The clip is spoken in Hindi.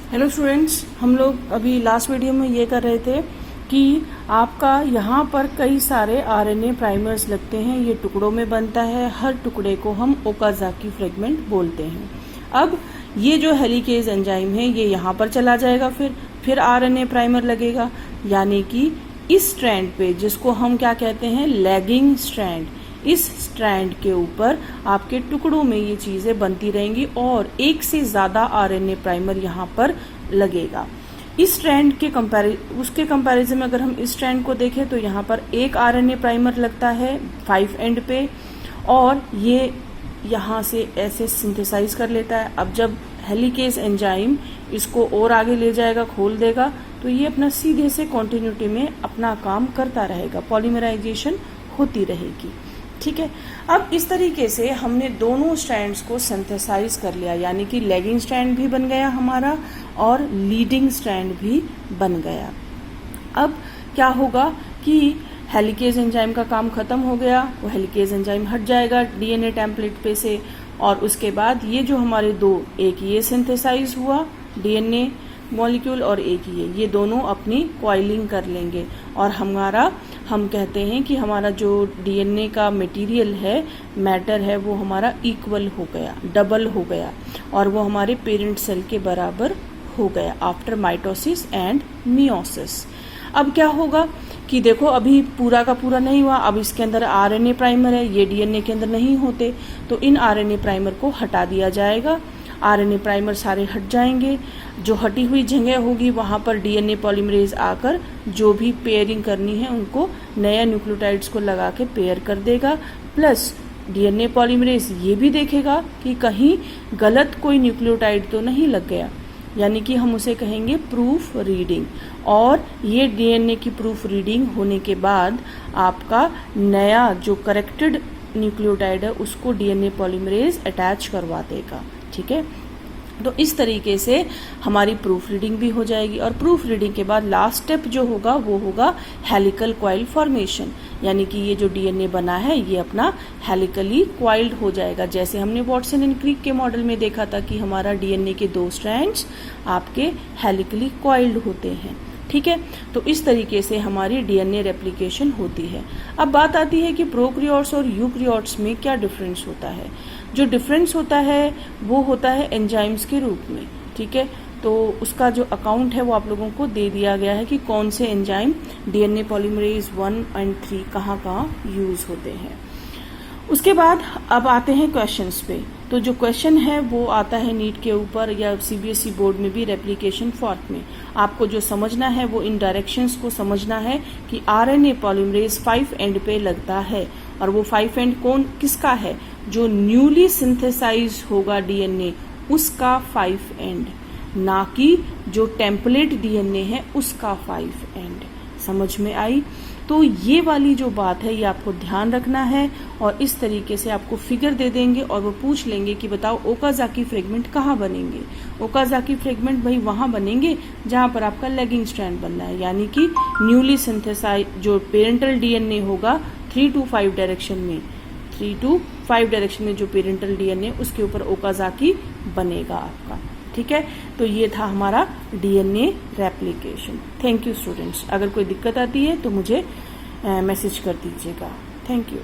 हेलो स्टूडेंट्स, हम लोग अभी लास्ट वीडियो में ये कर रहे थे कि आपका यहाँ पर कई सारे आरएनए प्राइमर्स लगते हैं। ये टुकड़ों में बनता है, हर टुकड़े को हम ओकाज़ाकी फ्रेगमेंट बोलते हैं। अब ये जो हेलिकेज एंजाइम है ये यहाँ पर चला जाएगा, फिर आरएनए प्राइमर लगेगा, यानी कि इस स्ट्रैंड पे, जिसको हम क्या कहते हैं, लैगिंग स्ट्रैंड, इस स्ट्रैंड के ऊपर आपके टुकड़ों में ये चीजें बनती रहेंगी और एक से ज्यादा आरएनए प्राइमर यहाँ पर लगेगा। इस स्ट्रैंड के उसके कंपैरिजन में अगर हम इस स्ट्रैंड को देखें तो यहाँ पर एक आरएनए प्राइमर लगता है 5 एंड पे, और ये यहाँ से ऐसे सिंथेसाइज कर लेता है। अब जब हेलिकेज एंजाइम इसको और आगे ले जाएगा, खोल देगा, तो ये अपना सीधे से कॉन्टिन्यूटी में अपना काम करता रहेगा, पॉलीमराइजेशन होती रहेगी। ठीक है, अब इस तरीके से हमने दोनों स्ट्रैंड्स को सिंथेसाइज कर लिया, यानी कि लैगिंग स्ट्रैंड भी बन गया हमारा और लीडिंग स्ट्रैंड भी बन गया। अब क्या होगा कि हेलिकेज एंजाइम का काम खत्म हो गया, वो हेलिकेज एंजाइम हट जाएगा डीएनए टेम्पलेट पे से, और उसके बाद ये जो हमारे दो, एक ये सिंथेसाइज हुआ डीएनए मॉलिक्यूल और एक ये दोनों अपनी कॉइलिंग कर लेंगे, और हम कहते हैं कि हमारा जो डीएनए का मटेरियल है, मैटर है, वो हमारा इक्वल हो गया, डबल हो गया, और वो हमारे पेरेंट सेल के बराबर हो गया आफ्टर माइटोसिस एंड मियोसिस। अब क्या होगा कि देखो, अभी पूरा का पूरा नहीं हुआ, अब इसके अंदर आरएनए प्राइमर है, ये डीएनए के अंदर नहीं होते, तो इन आरएनए प्राइमर को हटा दिया जाएगा। आरएनए प्राइमर सारे हट जाएंगे, जो हटी हुई जगह होगी वहां पर डीएनए पॉलीमरेज आकर जो भी पेयरिंग करनी है उनको नया न्यूक्लियोटाइड्स को लगा के पेयर कर देगा। प्लस डीएनए पॉलीमरेज ये भी देखेगा कि कहीं गलत कोई न्यूक्लियोटाइड तो नहीं लग गया, यानी कि हम उसे कहेंगे प्रूफ रीडिंग। और ये डीएनए की प्रूफ रीडिंग होने के बाद आपका नया जो करेक्टेड न्यूक्लियोटाइड है उसको डीएनए पॉलीमरेज अटैच करवा देगा। ठीक है, तो इस तरीके से हमारी प्रूफ रीडिंग भी हो जाएगी, और प्रूफ रीडिंग के बाद लास्ट स्टेप जो होगा वो होगा हेलिकल कॉइल फॉर्मेशन, यानी कि ये जो डीएनए बना है ये अपना हेलिकली कॉइल्ड हो जाएगा, जैसे हमने वॉटसन एंड क्रिक के मॉडल में देखा था कि हमारा डीएनए के दो स्ट्रैंड्स आपके हेलिकली कॉइल्ड होते हैं। ठीक है, तो इस तरीके से हमारी डीएनए रेप्लिकेशन होती है। अब बात आती है कि प्रोकैरियोट्स और यूकैरियोट्स में क्या डिफरेंस होता है। जो डिफरेंस होता है वो होता है एंजाइम्स के रूप में। ठीक है, तो उसका जो अकाउंट है वो आप लोगों को दे दिया गया है कि कौन से एंजाइम डीएनए पॉलीमरेज 1 और 3 कहाँ यूज होते हैं। उसके बाद अब आते हैं क्वेश्चंस पे। तो जो क्वेश्चन है वो आता है नीट के ऊपर या सीबीएसई बोर्ड में भी रेप्लिकेशन फॉर्क में। आपको जो समझना है वो इन डायरेक्शंस को समझना है कि आरएनए पॉलीमरेज 5 एंड पे लगता है, और वो 5 एंड किसका है, जो न्यूली सिंथेसाइज होगा डीएनए उसका 5 एंड, ना कि जो टेम्पलेट डीएनए है उसका 5 एंड। समझ में आई? तो ये वाली जो बात है ये आपको ध्यान रखना है, और इस तरीके से आपको फिगर दे देंगे और वो पूछ लेंगे कि बताओ ओकाज़ाकी फ्रेगमेंट कहाँ बनेंगे। ओकाज़ाकी फ्रेगमेंट भाई वहां बनेंगे जहां पर आपका लेगिंग स्ट्रैंड बनना है, यानी कि न्यूली सिंथेसाइज जो पेरेंटल डीएनए होगा 3 to 5 डायरेक्शन में, 3 to 5 डायरेक्शन में जो पेरेंटल डीएनए उसके ऊपर ओकाज़ाकी बनेगा आपका। ठीक है, तो ये था हमारा DNA replication. Thank you students, अगर कोई दिक्कत आती है तो मुझे मैसेज कर दीजिएगा। Thank you.